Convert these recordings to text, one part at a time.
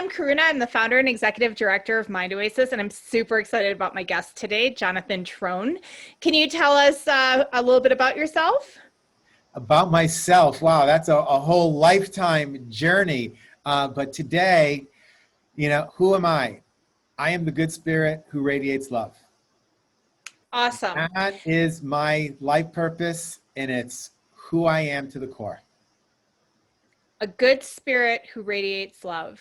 I'm Karuna. I'm the founder and executive director of Mind Oasis, and I'm super excited about my guest today, Jonathan Troen. Can you tell us a little bit about yourself? About myself, wow, that's a whole lifetime journey. But today, who am I? I am the good spirit who radiates love. Awesome. That is my life purpose, and it's who I am to the core. A good spirit who radiates love.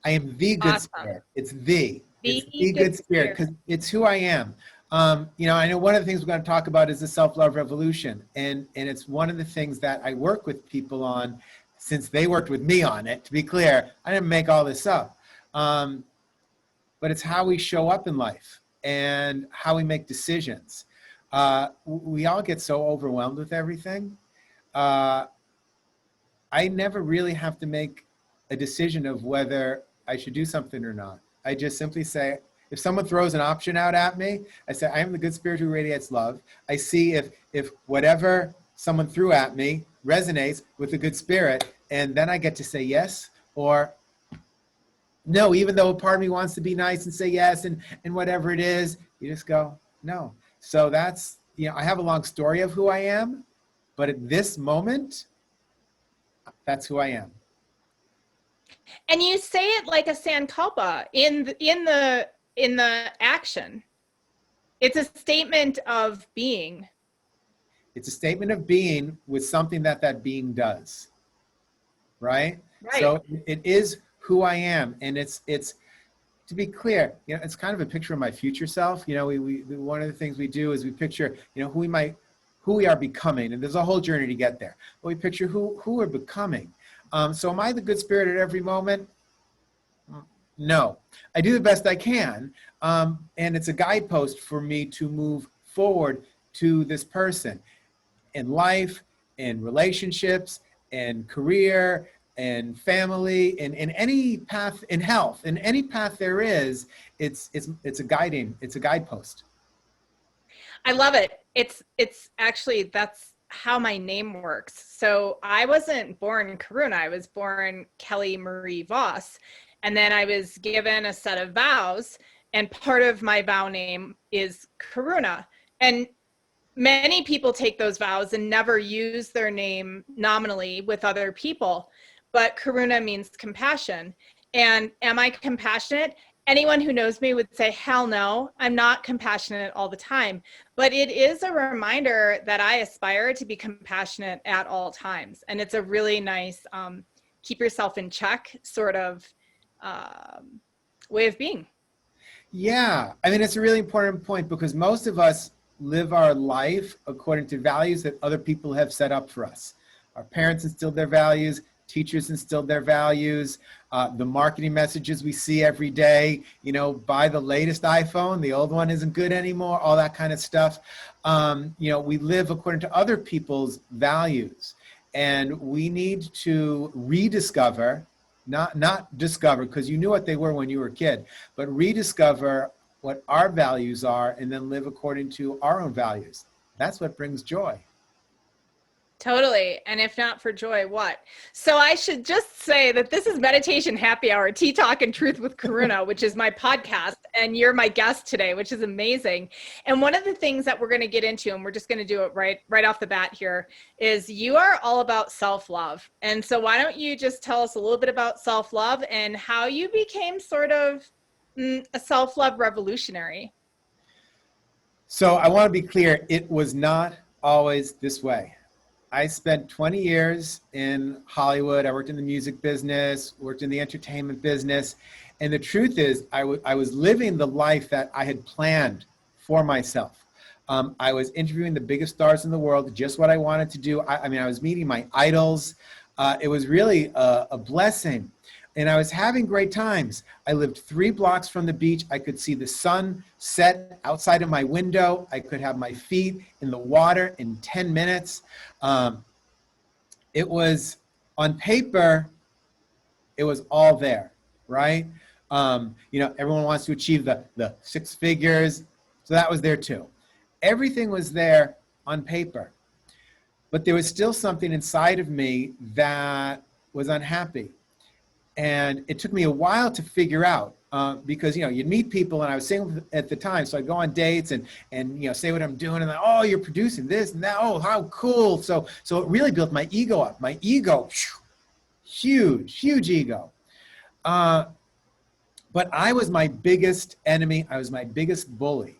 I am the good Awesome. spirit. It's the The good spirit because it's who I am. I know one of the things we're going to talk about is the self-love revolution. And it's one of the things that I work with people on since they worked with me on it. To be clear, I didn't make all this up. But it's how we show up in life and how we make decisions. We all get so overwhelmed with everything. I never really have to make a decision of whether I should do something or not. I just simply say, if someone throws an option out at me, I say, I am the good spirit who radiates love. I see if whatever someone threw at me resonates with the good spirit, and then I get to say yes or no, even though a part of me wants to be nice and say yes and whatever it is, you just go, no. So that's, I have a long story of who I am, but at this moment, that's who I am. And you say it like a sankalpa in the action. It's a statement of being. It's a statement of being with something that being does, right? So it is who I am, and it's to be clear, it's kind of a picture of my future self. We one of the things we do is we picture, who we are becoming, and there's a whole journey to get there. But we picture who we're becoming. So am I the good spirit at every moment? No. I do the best I can, and it's a guidepost for me to move forward to this person in life, in relationships, in career, and family, in any path, in health, in any path there is, it's a guidepost. I love it. It's actually, that's how my name works. So I wasn't born Karuna. I was born Kelly Marie Voss. And then I was given a set of vows, and part of my vow name is Karuna. And many people take those vows and never use their name nominally with other people. But Karuna means compassion. And am I compassionate? Anyone who knows me would say, hell no, I'm not compassionate all the time. But it is a reminder that I aspire to be compassionate at all times. And it's a really nice keep yourself in check sort of way of being. Yeah, I mean, it's a really important point because most of us live our life according to values that other people have set up for us. Our parents instilled their values, teachers instilled their values, the marketing messages we see every day, buy the latest iPhone, the old one isn't good anymore, all that kind of stuff. We live according to other people's values, and we need to rediscover, not discover, because you knew what they were when you were a kid, but rediscover what our values are and then live according to our own values. That's what brings joy. Totally. And if not for joy, what? So I should just say that this is Meditation Happy Hour, Tea Talk and Truth with Karuna, which is my podcast. And you're my guest today, which is amazing. And one of the things that we're going to get into, and we're just going to do it right off the bat here, is you are all about self-love. And so why don't you just tell us a little bit about self-love and how you became sort of a self-love revolutionary? So I want to be clear, it was not always this way. I spent 20 years in Hollywood. I worked in the music business, worked in the entertainment business. And the truth is, I was living the life that I had planned for myself. I was interviewing the biggest stars in the world, just what I wanted to do. I was meeting my idols. It was really a blessing. And I was having great times. I lived 3 blocks from the beach. I could see the sun set outside of my window. I could have my feet in the water in 10 minutes. It was, on paper, it was all there, right? Everyone wants to achieve the 6 figures. So that was there too. Everything was there on paper. But there was still something inside of me that was unhappy. And it took me a while to figure out because, you'd meet people, and I was single at the time. So I'd go on dates and say what I'm doing. And then, oh, you're producing this and that. Oh, how cool. So it really built my ego up. My ego, huge ego. But I was my biggest enemy. I was my biggest bully.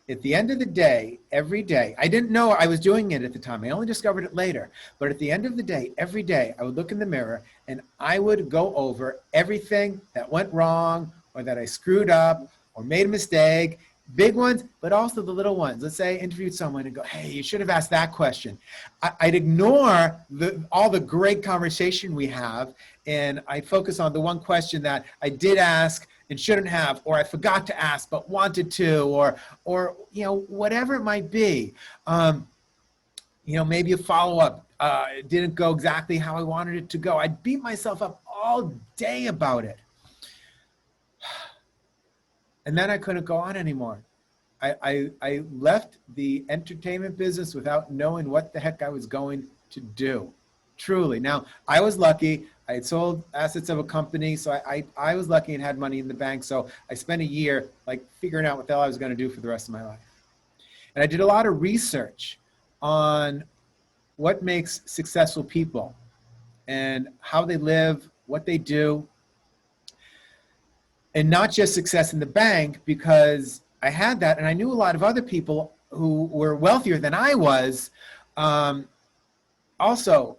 At the end of the day, every day, I didn't know I was doing it at the time. I only discovered it later. But at the end of the day, every day, I would look in the mirror and I would go over everything that went wrong or that I screwed up or made a mistake, big ones, but also the little ones. Let's say I interviewed someone and go, hey, you should have asked that question. I'd ignore all the great conversation we have, and I'd focus on the one question that I did ask and shouldn't have, or I forgot to ask but wanted to, or whatever it might be. Maybe a follow-up didn't go exactly how I wanted it to go. I'd beat myself up all day about it. And then I couldn't go on anymore. I left the entertainment business without knowing what the heck I was going to do. Truly. Now, I was lucky. I had sold assets of a company, so I was lucky and had money in the bank. So I spent a year figuring out what the hell I was going to do for the rest of my life. And I did a lot of research on what makes successful people and how they live, what they do. And not just success in the bank, because I had that, and I knew a lot of other people who were wealthier than I was, also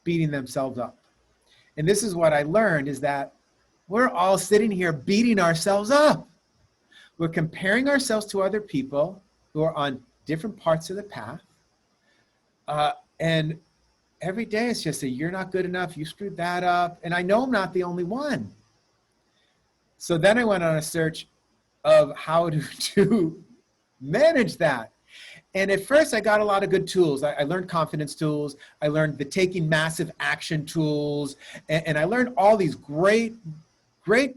beating themselves up. And this is what I learned, is that we're all sitting here beating ourselves up. We're comparing ourselves to other people who are on different parts of the path. And every day it's just you're not good enough, you screwed that up. And I know I'm not the only one. So then I went on a search of how to manage that. And at first I got a lot of good tools. I learned confidence tools. I learned the taking massive action tools. And I learned all these great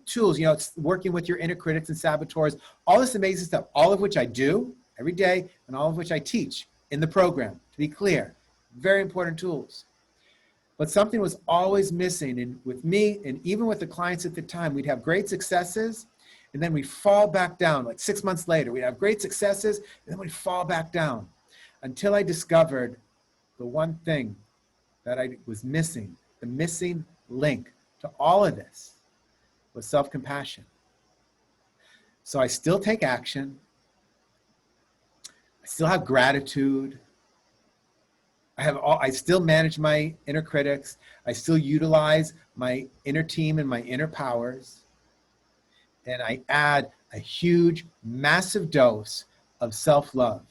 tools. It's working with your inner critics and saboteurs, all this amazing stuff, all of which I do every day and all of which I teach in the program, to be clear. Very important tools. But something was always missing. And with me, and even with the clients at the time, we'd have great successes, and then we fall back down. 6 months later, we'd have great successes, and then we'd fall back down, until I discovered the one thing that I was missing. The missing link to all of this was self-compassion. So I still take action. I still have gratitude. I still manage my inner critics. I still utilize my inner team and my inner powers. And I add a huge, massive dose of self-love.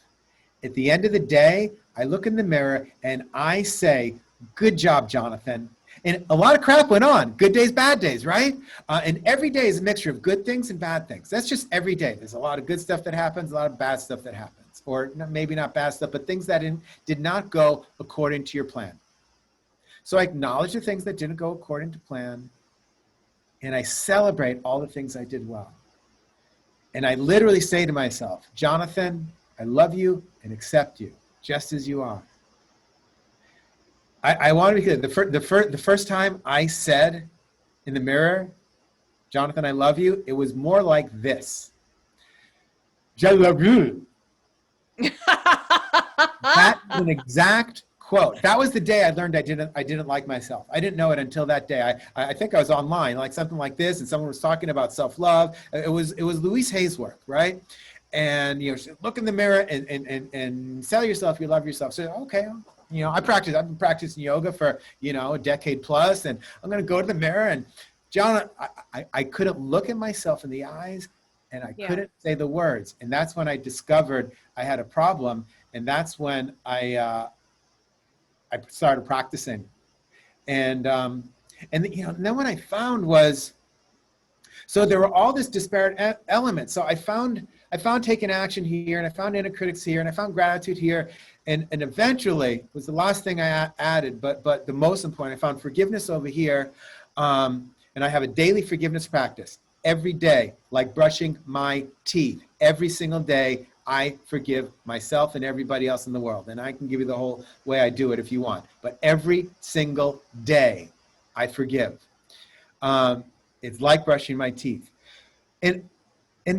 At the end of the day, I look in the mirror and I say, good job, Jonathan. And a lot of crap went on. Good days, bad days, right? And every day is a mixture of good things and bad things. That's just every day. There's a lot of good stuff that happens, a lot of bad stuff that happens. Or maybe not bad stuff, but things that did not go according to your plan. So I acknowledge the things that didn't go according to plan, and I celebrate all the things I did well. And I literally say to myself, Jonathan, I love you and accept you just as you are. I want to be clear. The first time I said in the mirror, Jonathan, I love you, it was more like this. Je love you. That's an exact quote. That was the day I learned I didn't like myself. I didn't know it until that day. I think I was online, something like this, and someone was talking about self-love. It was Louise Hay's work, right? And look in the mirror and tell yourself you love yourself. So okay, I've been practicing yoga for a decade plus, and I'm gonna go to the mirror, and John, I couldn't look at myself in the eyes, and I couldn't say the words. And that's when I discovered I had a problem. And that's when I started practicing. And then what I found was, so there were all this disparate elements. So I found taking action here, and I found inner critics here, and I found gratitude here. And eventually, was the last thing I added, but the most important, I found forgiveness over here. And I have a daily forgiveness practice. Every day, like brushing my teeth. Every single day, I forgive myself and everybody else in the world. And I can give you the whole way I do it if you want. But every single day, I forgive. It's like brushing my teeth. And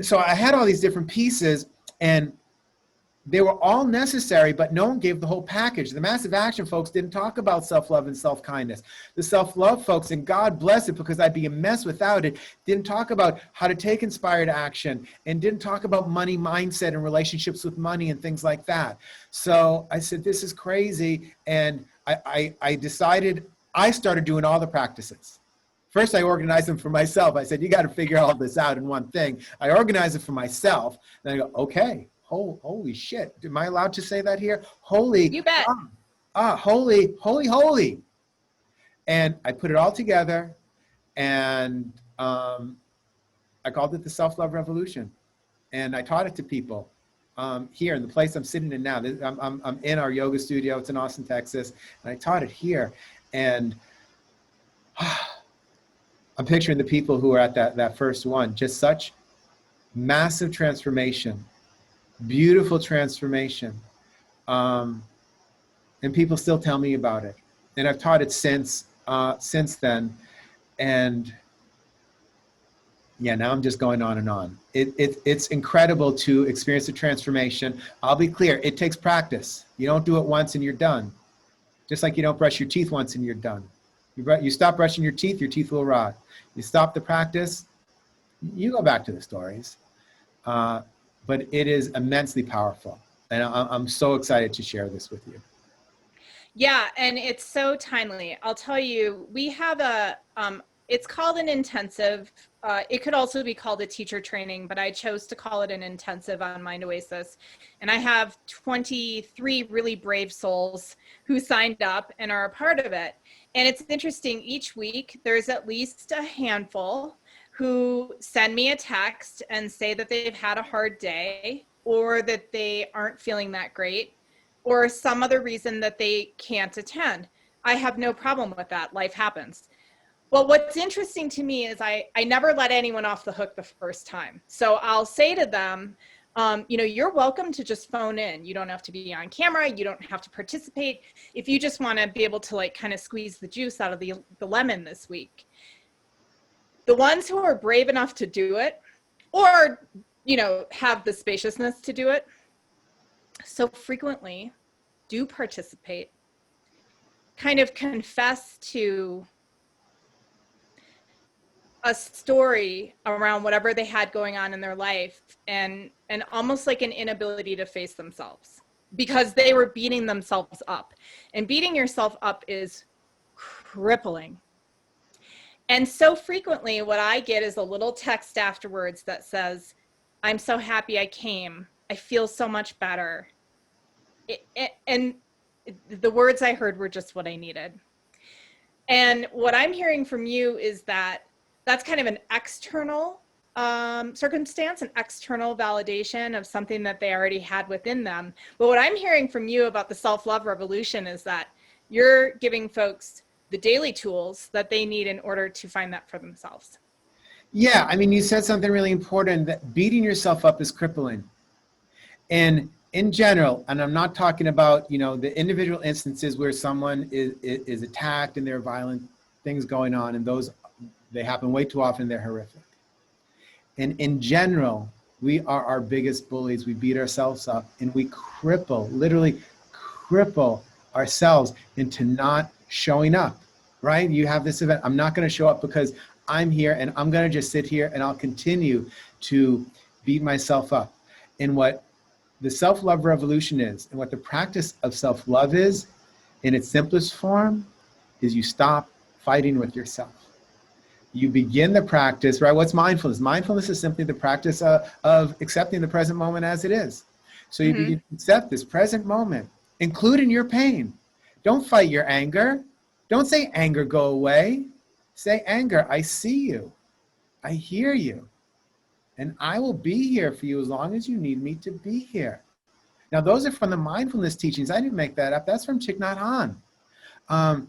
so I had all these different pieces, and they were all necessary, but no one gave the whole package. The Massive Action folks didn't talk about self-love and self-kindness. The self-love folks, and God bless it because I'd be a mess without it, didn't talk about how to take inspired action, and didn't talk about money mindset and relationships with money and things like that. So I said, this is crazy. And I decided, I started doing all the practices. First, I organized them for myself. I said, you got to figure all this out in one thing. I organized it for myself. Then I go, okay. Holy shit. Am I allowed to say that here? Holy. You bet. Holy. And I put it all together, and I called it the Self-Love Revolution. And I taught it to people here in the place I'm sitting in now. I'm in our yoga studio. It's in Austin, Texas. And I taught it here. And I'm picturing the people who were at that first one. Just such massive transformation. Beautiful transformation. And people still tell me about it. And I've taught it since then. And yeah, now I'm just going on and on. It's incredible to experience the transformation. I'll be clear, it takes practice. You don't do it once and you're done. Just like you don't brush your teeth once and you're done. You stop brushing your teeth will rot. You stop the practice, you go back to the stories. But it is immensely powerful. And I'm so excited to share this with you. Yeah, and it's so timely. I'll tell you, we have it's called an intensive. It could also be called a teacher training, but I chose to call it an intensive on Mind Oasis. And I have 23 really brave souls who signed up and are a part of it. And it's interesting, each week there's at least a handful who send me a text and say that they've had a hard day, or that they aren't feeling that great, or some other reason that they can't attend. I have no problem with that. Life happens. Well, what's interesting to me is I never let anyone off the hook the first time. So I'll say to them, you're welcome to just phone in. You don't have to be on camera. You don't have to participate. If you just want to be able to kind of squeeze the juice out of the lemon this week. The ones who are brave enough to do it, or, have the spaciousness to do it, so frequently do participate, kind of confess to a story around whatever they had going on in their life, and almost like an inability to face themselves because they were beating themselves up. And beating yourself up is crippling. And so frequently what I get is a little text afterwards that says, I'm so happy I came. I feel so much better. And the words I heard were just what I needed. And what I'm hearing from you is that that's kind of an external circumstance, an external validation of something that they already had within them. But what I'm hearing from you about the self-love revolution is that you're giving folks the daily tools that they need in order to find that for themselves. Yeah, I mean, you said something really important, that beating yourself up is crippling. And in general, and I'm not talking about, the individual instances where someone is attacked and there are violent things going on, and those, they happen way too often, they're horrific. And in general, we are our biggest bullies. We beat ourselves up and we literally cripple ourselves into not showing up, right? You have this event. I'm not going to show up because I'm here, and I'm going to just sit here and I'll continue to beat myself up. And what the self-love revolution is, and what the practice of self-love is, in its simplest form, is you stop fighting with yourself. You begin the practice, right? What's mindfulness? Mindfulness is simply the practice of accepting the present moment as it is. So you begin to accept this present moment, including your pain. Don't fight your anger. Don't say, anger, go away. Say, anger, I see you. I hear you. And I will be here for you as long as you need me to be here. Now, those are from the mindfulness teachings. I didn't make that up. That's from Thich Nhat Hanh.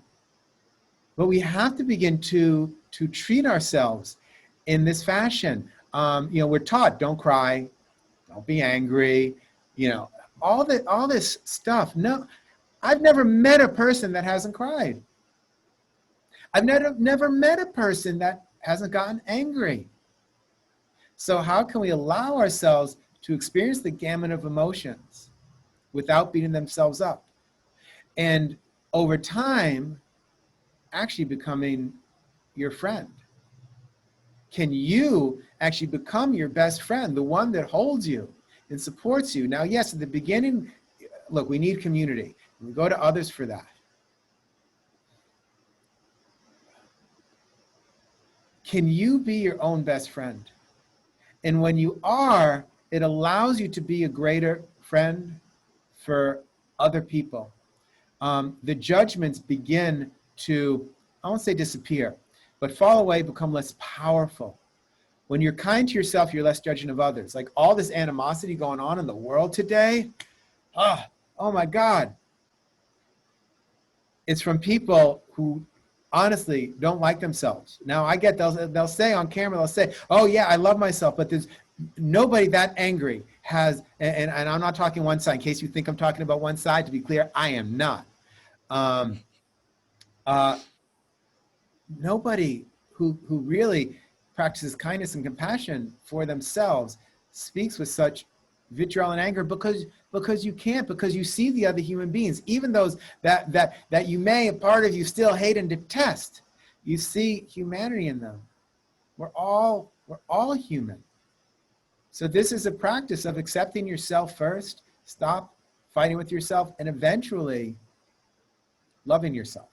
But we have to begin to treat ourselves in this fashion. We're taught, don't cry, don't be angry, all this stuff. No, I've never met a person that hasn't cried. I've never met a person that hasn't gotten angry. So how can we allow ourselves to experience the gamut of emotions without beating themselves up? And over time, actually becoming your friend. Can you actually become your best friend, the one that holds you and supports you? Now, yes, at the beginning, look, we need community. We go to others for that. Can you be your own best friend? And when you are, it allows you to be a greater friend for other people. The judgments begin to, I won't say disappear, but fall away, become less powerful. When you're kind to yourself, you're less judging of others. Like all this animosity going on in the world today, oh my God. It's from people who honestly don't like themselves. Now I get, they'll say on camera, they'll say, oh yeah, I love myself, but there's nobody that angry has, and I'm not talking one side, in case you think I'm talking about one side, to be clear, I am not. Nobody who really practices kindness and compassion for themselves speaks with such vitriol and anger because you can't, because you see the other human beings, even those that you may, a part of you, still hate and detest. You see humanity in them. We're all human. So this is a practice of accepting yourself first, stop fighting with yourself, and eventually loving yourself.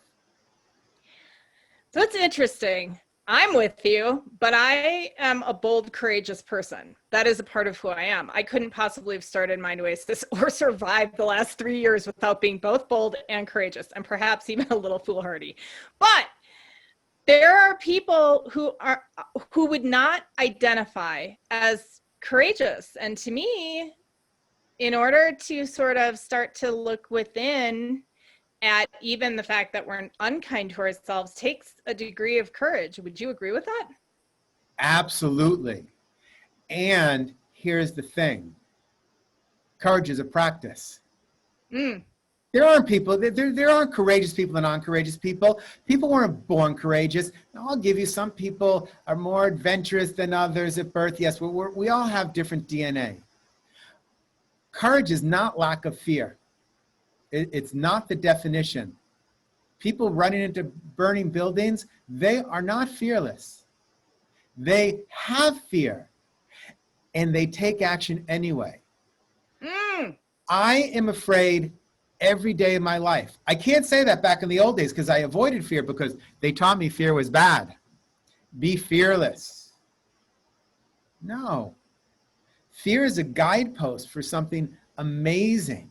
So it's interesting. I'm with you, but I am a bold, courageous person. That is a part of who I am. I couldn't possibly have started Mind Oasis or survived the last 3 years without being both bold and courageous, and perhaps even a little foolhardy. But there are people who would not identify as courageous. And to me, in order to sort of start to look within at even the fact that we're unkind to ourselves takes a degree of courage. Would you agree with that? Absolutely. And here's the thing. Courage is a practice. There aren't people, there aren't courageous people and non-courageous people. People weren't born courageous. Now, I'll give you, some people are more adventurous than others at birth. Yes, we all have different DNA. Courage is not lack of fear. It's not the definition. People running into burning buildings, they are not fearless. They have fear, and they take action anyway. I am afraid every day of my life. I can't say that back in the old days because I avoided fear because they taught me fear was bad. Be fearless. No. Fear is a guidepost for something amazing.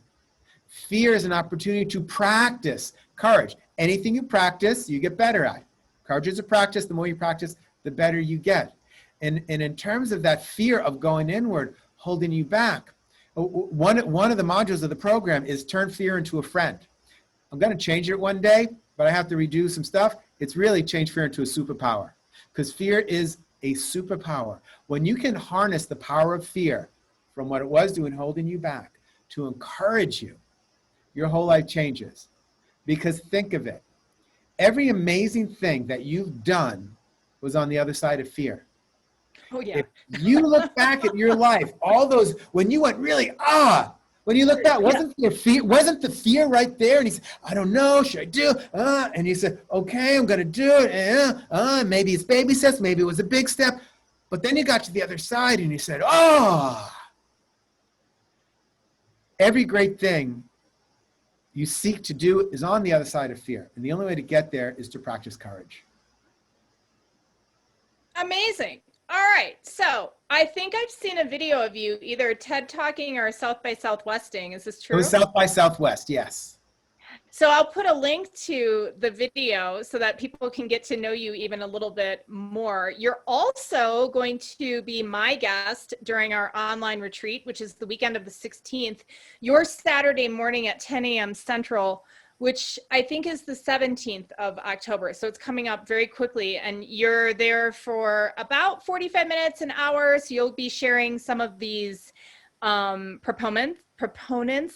Fear is an opportunity to practice courage. Anything you practice, you get better at. Courage is a practice. The more you practice, the better you get. And in terms of that fear of going inward, holding you back, one of the modules of the program is turn fear into a friend. I'm going to change it one day, but I have to redo some stuff. It's really change fear into a superpower, because fear is a superpower. When you can harness the power of fear from what it was doing, holding you back, to encourage you, your whole life changes. Because think of it. Every amazing thing that you've done was on the other side of fear. Oh, yeah. If you look back at your life, all those, when you went really, when you look back, wasn't the fear right there? And he said, I don't know, should I do? And he said, okay, I'm going to do it. Maybe it's baby steps, maybe it was a big step. But then you got to the other side and you said, every great thing you seek to do is on the other side of fear. And the only way to get there is to practice courage. Amazing. All right. So I think I've seen a video of you either TED Talking or South by Southwesting. Is this true? It was South by Southwest, yes. So I'll put a link to the video so that people can get to know you even a little bit more. You're also going to be my guest during our online retreat, which is the weekend of the 16th, your Saturday morning at 10 a.m. Central, which I think is the 17th of October. So it's coming up very quickly, and you're there for about 45 minutes, an hour. So you'll be sharing some of these proponents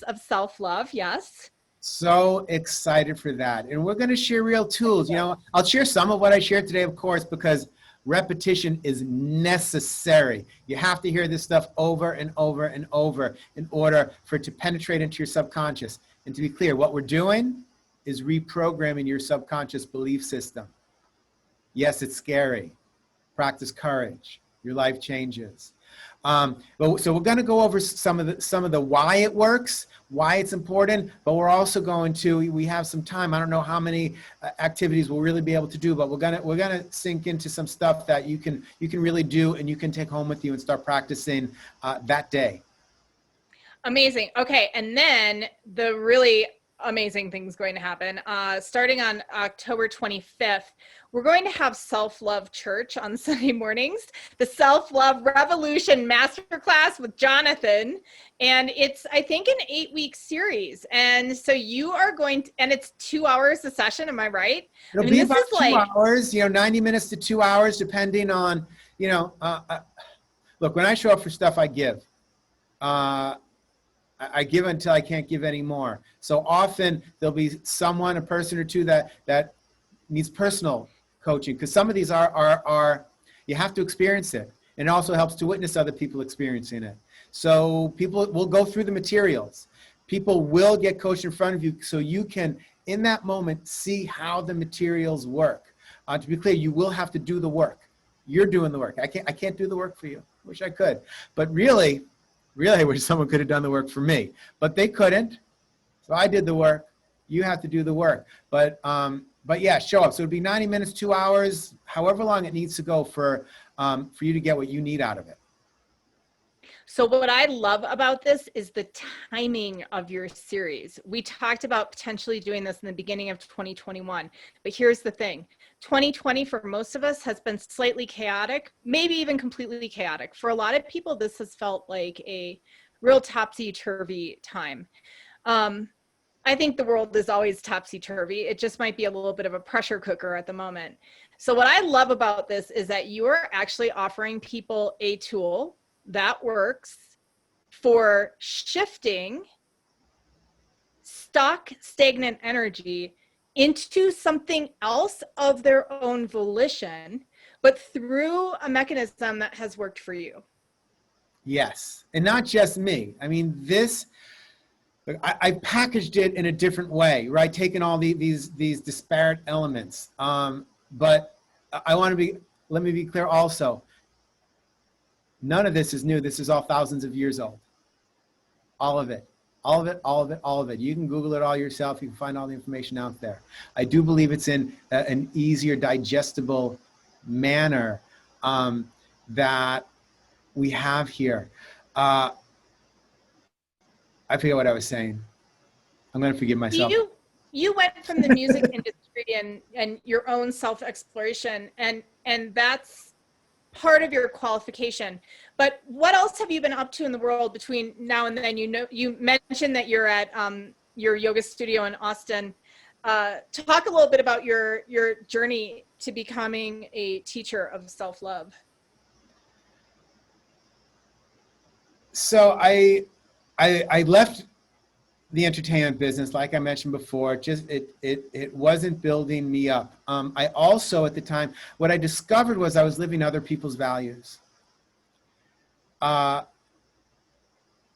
of self-love. Yes. So excited for that. And we're going to share real tools. You know, I'll share some of what I shared today, of course, because Repetition is necessary. You have to hear this stuff over and over and over in order for it to penetrate into your subconscious. And to be clear, what we're doing is reprogramming your subconscious belief system. Yes, it's scary. Practice courage. Your life changes. So we're going to go over some of the why it works, why it's important, but we're also going to, we have some time. I don't know how many activities we'll really be able to do, but we're gonna sink into some stuff that you can really do and you can take home with you and start practicing that day. Amazing. Okay, and then the really amazing thing's going to happen. Starting on October 25th, we're going to have Self-Love Church on Sunday mornings, the Self-Love Revolution Masterclass with Jonathan. And it's, I think, an 8-week series. And so you are going to, and it's 2 hours a session, am I right? It'll be about 2 hours, 90 minutes to 2 hours, depending on, look, when I show up for stuff, I give. I give until I can't give anymore. So often there'll be someone, a person or two that needs personal coaching, because some of these are you have to experience it. And it also helps to witness other people experiencing it. So people will go through the materials. People will get coached in front of you so you can, in that moment, see how the materials work. To be clear, you will have to do the work. You're doing the work. I can't do the work for you. Wish I could. But really, I wish someone could have done the work for me. But they couldn't. So I did the work. You have to do the work. But yeah, show up. So it'd be 90 minutes, 2 hours, however long it needs to go for you to get what you need out of it. So what I love about this is the timing of your series. We talked about potentially doing this in the beginning of 2021, but here's the thing. 2020 for most of us has been slightly chaotic, maybe even completely chaotic. For a lot of people, this has felt like a real topsy-turvy time. I think the world is always topsy-turvy. It just might be a little bit of a pressure cooker at the moment. So what I love about this is that you are actually offering people a tool that works for shifting stuck, stagnant energy into something else of their own volition, but through a mechanism that has worked for you. Yes, and not just me. I mean, I packaged it in a different way, right? Taking all these disparate elements. But let me be clear also. None of this is new. This is all thousands of years old. All of it. All of it, all of it, all of it. You can Google it all yourself. You can find all the information out there. I do believe it's in an easier, digestible manner that we have here. I forget what I was saying. I'm going to forgive myself. You went from the music industry and your own self-exploration, and that's part of your qualification. But what else have you been up to in the world between now and then? You mentioned that you're at your yoga studio in Austin. Talk a little bit about your journey to becoming a teacher of self-love. So I left the entertainment business, like I mentioned before. Just it wasn't building me up. I also, at the time, what I discovered was I was living other people's values. I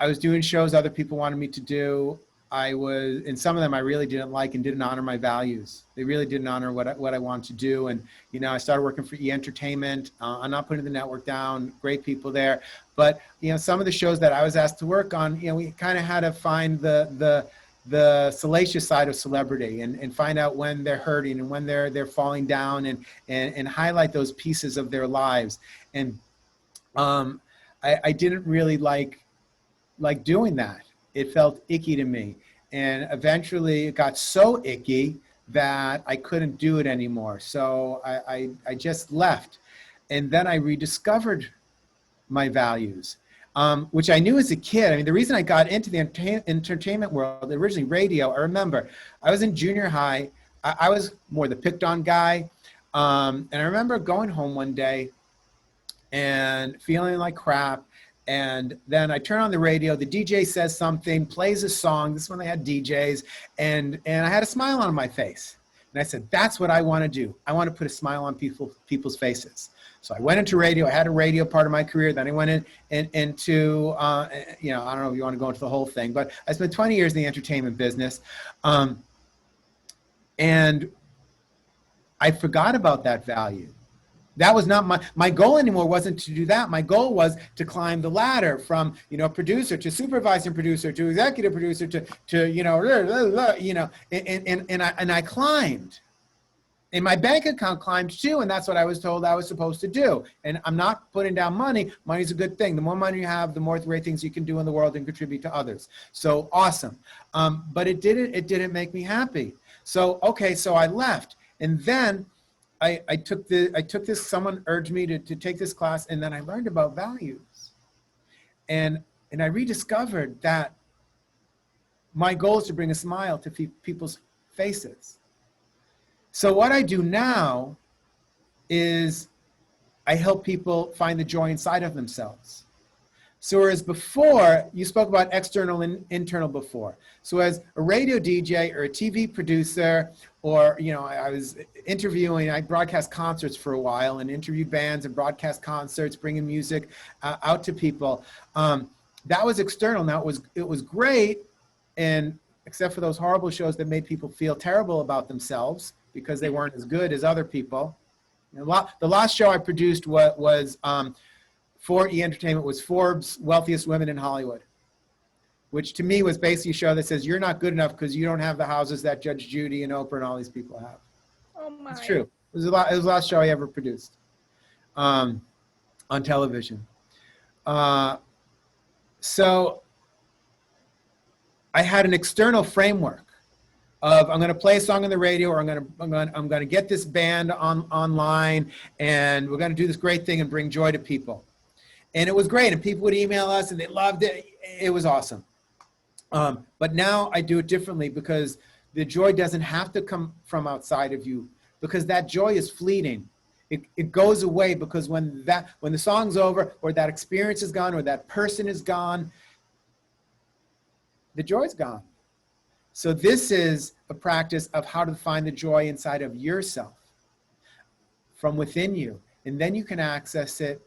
was doing shows other people wanted me to do. And some of them I really didn't like and didn't honor my values. They really didn't honor what I wanted to do. And, I started working for E! I'm not putting the network down, great people there. But, some of the shows that I was asked to work on, we kind of had to find the salacious side of celebrity and find out when they're hurting and when they're falling down and highlight those pieces of their lives. And I didn't really like doing that. It felt icky to me. And eventually it got so icky that I couldn't do it anymore. So I just left. And then I rediscovered my values, which I knew as a kid. I mean, the reason I got into the entertainment world, originally radio, I remember I was in junior high. I was more the picked on guy. And I remember going home one day and feeling like crap. And then I turn on the radio, the DJ says something, plays a song. This is when they had DJs, and I had a smile on my face. And I said, that's what I want to do. I want to put a smile on people's faces. So I went into radio. I had a radio part of my career. Then I went into, you know, I don't know if you want to go into the whole thing, but I spent 20 years in the entertainment business. And I forgot about that value. That was not my goal anymore. Wasn't to do that. My goal was to climb the ladder from, you know, producer to supervising producer to executive producer to you know, and I climbed. And my bank account climbed too, and that's what I was told I was supposed to do. And I'm not putting down money. Money's a good thing. The more money you have, the more great things you can do in the world and contribute to others. So awesome. But it didn't make me happy. So okay, so I left, and then I took this. Someone urged me to take this class, and then I learned about values, and I rediscovered that my goal is to bring a smile to people's faces. So what I do now is I help people find the joy inside of themselves. So whereas before, you spoke about external and internal before. So as a radio DJ or a TV producer, or, you know, I was interviewing, I broadcast concerts for a while and interviewed bands and broadcast concerts, bringing music out to people. That was external. Now it was great, and except for those horrible shows that made people feel terrible about themselves because they weren't as good as other people. The last show I produced was for E! Entertainment was Forbes' Wealthiest Women in Hollywood, which to me was basically a show that says you're not good enough because you don't have the houses that Judge Judy and Oprah and all these people have. Oh my. It's true. It was the last show I ever produced on television. So I had an external framework of I'm going to play a song on the radio, or I'm going to get this band online, and we're going to do this great thing and bring joy to people. And it was great, and people would email us, and they loved it. It was awesome. But now I do it differently, because the joy doesn't have to come from outside of you, because that joy is fleeting. It goes away, because when the song's over, or that experience is gone, or that person is gone, the joy's gone. So this is a practice of how to find the joy inside of yourself, from within you. And then you can access it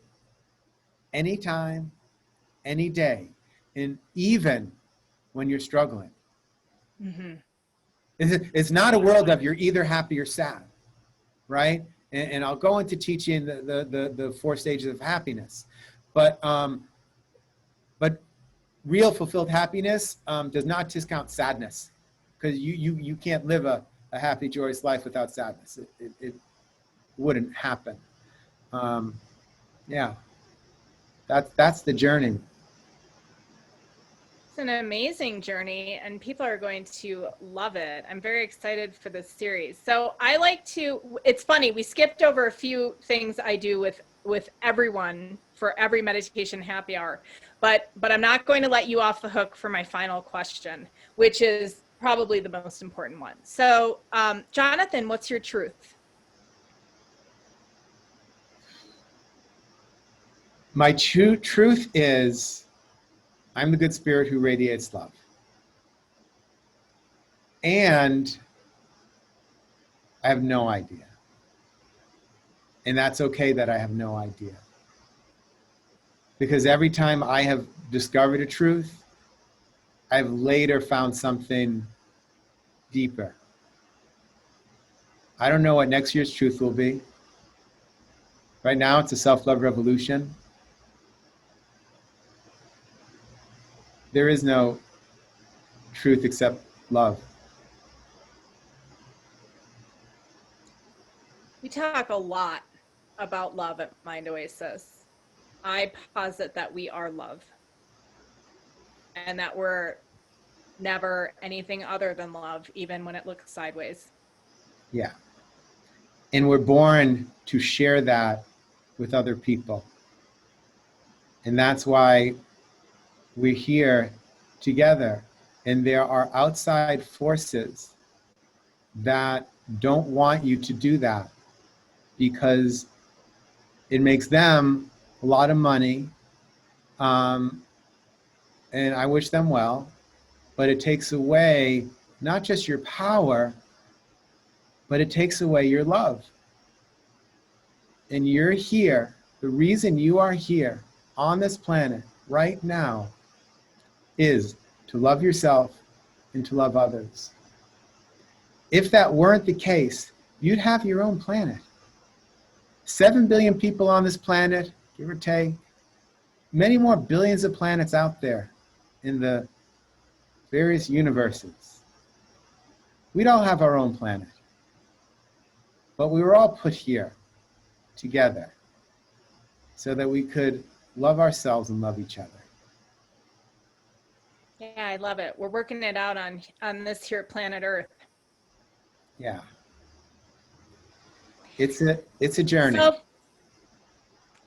anytime, any day, and even when you're struggling. Mm-hmm. It's not a world of you're either happy or sad, right? And I'll go into teaching the 4 stages of happiness. But real fulfilled happiness does not discount sadness, because you can't live a happy, joyous life without sadness. It wouldn't happen. Yeah, that's the journey. It's an amazing journey, and people are going to love it. I'm very excited for this series. So I like to, it's funny, we skipped over a few things I do with everyone for every meditation happy hour, but I'm not going to let you off the hook for my final question, which is probably the most important one. So Jonathan, what's your truth? My truth is, I'm the good spirit who radiates love. And I have no idea. And that's okay that I have no idea. Because every time I have discovered a truth, I've later found something deeper. I don't know what next year's truth will be. Right now, it's a self-love revolution. There is no truth except love. We talk a lot about love at Mind Oasis. I posit that we are love, and that we're never anything other than love, even when it looks sideways. Yeah. And we're born to share that with other people. And that's why we're here together. And there are outside forces that don't want you to do that, because it makes them a lot of money. And I wish them well, but it takes away not just your power, but it takes away your love. And you're here, the reason you are here on this planet right now is to love yourself and to love others. If that weren't the case, you'd have your own planet. 7 billion people on this planet, give or take. Many more billions of planets out there in the various universes. We'd all have our own planet. But we were all put here together so that we could love ourselves and love each other. Yeah, I love it. We're working it out on this here planet Earth. Yeah. It's a journey. So,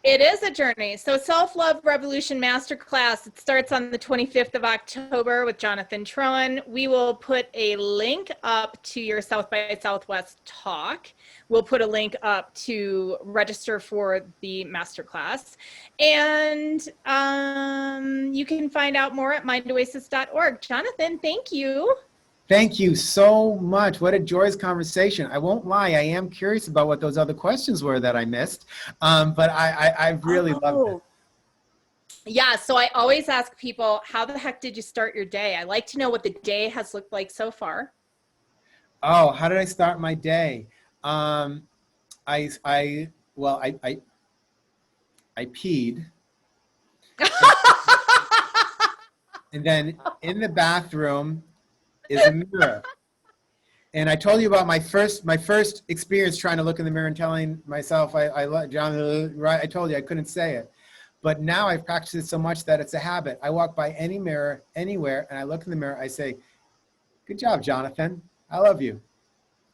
it is a journey. So Self-Love Revolution Masterclass, it starts on the 25th of October with Jonathan Troen. We will put a link up to your South by Southwest talk. We'll put a link up to register for the masterclass. And you can find out more at mindoasis.org. Jonathan, thank you. Thank you so much. What a joyous conversation. I won't lie, I am curious about what those other questions were that I missed, but I really loved it. Yeah, so I always ask people, how the heck did you start your day? I like to know what the day has looked like so far. Oh, how did I start my day? I peed. And then in the bathroom is a mirror. And I told you about my first experience trying to look in the mirror and telling myself I love John, right? I told you I couldn't say it. But now I've practiced it so much that it's a habit. I walk by any mirror anywhere and I look in the mirror, I say, "Good job, Jonathan. I love you."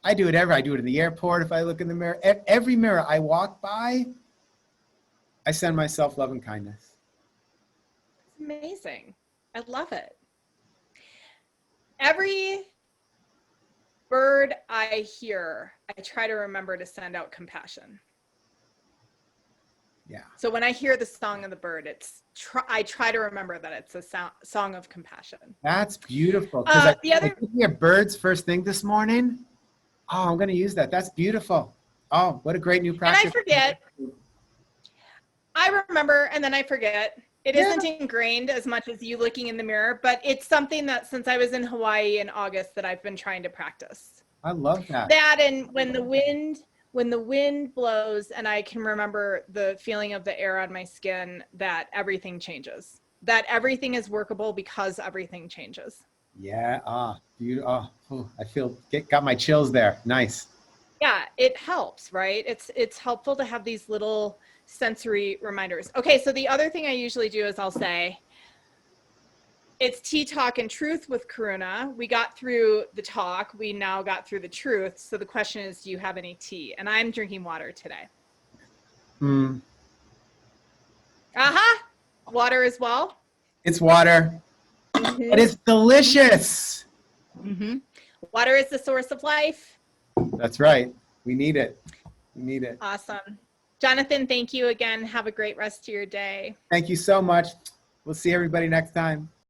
I do it I do it in the airport if I look in the mirror. Every mirror I walk by, I send myself love and kindness. It's amazing. I love it. Every bird I hear, I try to remember to send out compassion. Yeah. So when I hear the song of the bird, I try to remember that it's a song of compassion. That's beautiful. Because I could hear birds first thing this morning. Oh, I'm going to use that. That's beautiful. Oh, what a great new practice. And I forget. I remember and then I forget. It isn't ingrained as much as you looking in the mirror, but it's something that since I was in Hawaii in August that I've been trying to practice. I love that. That and when the wind blows and I can remember the feeling of the air on my skin, that everything changes. That everything is workable because everything changes. Yeah. Beautiful. Oh, I got my chills there. Nice. Yeah, it helps, right? It's helpful to have these little sensory reminders. Okay, so the other thing I usually do is I'll say, it's tea, talk, and truth with Karuna. We got through the talk. We now got through the truth. So the question is, do you have any tea? And I'm drinking water today. Aha! Water as well? It's water. Mm-hmm. And it's delicious. Mm-hmm. Water is the source of life. That's right. We need it. We need it. Awesome. Jonathan, thank you again. Have a great rest of your day. Thank you so much. We'll see everybody next time.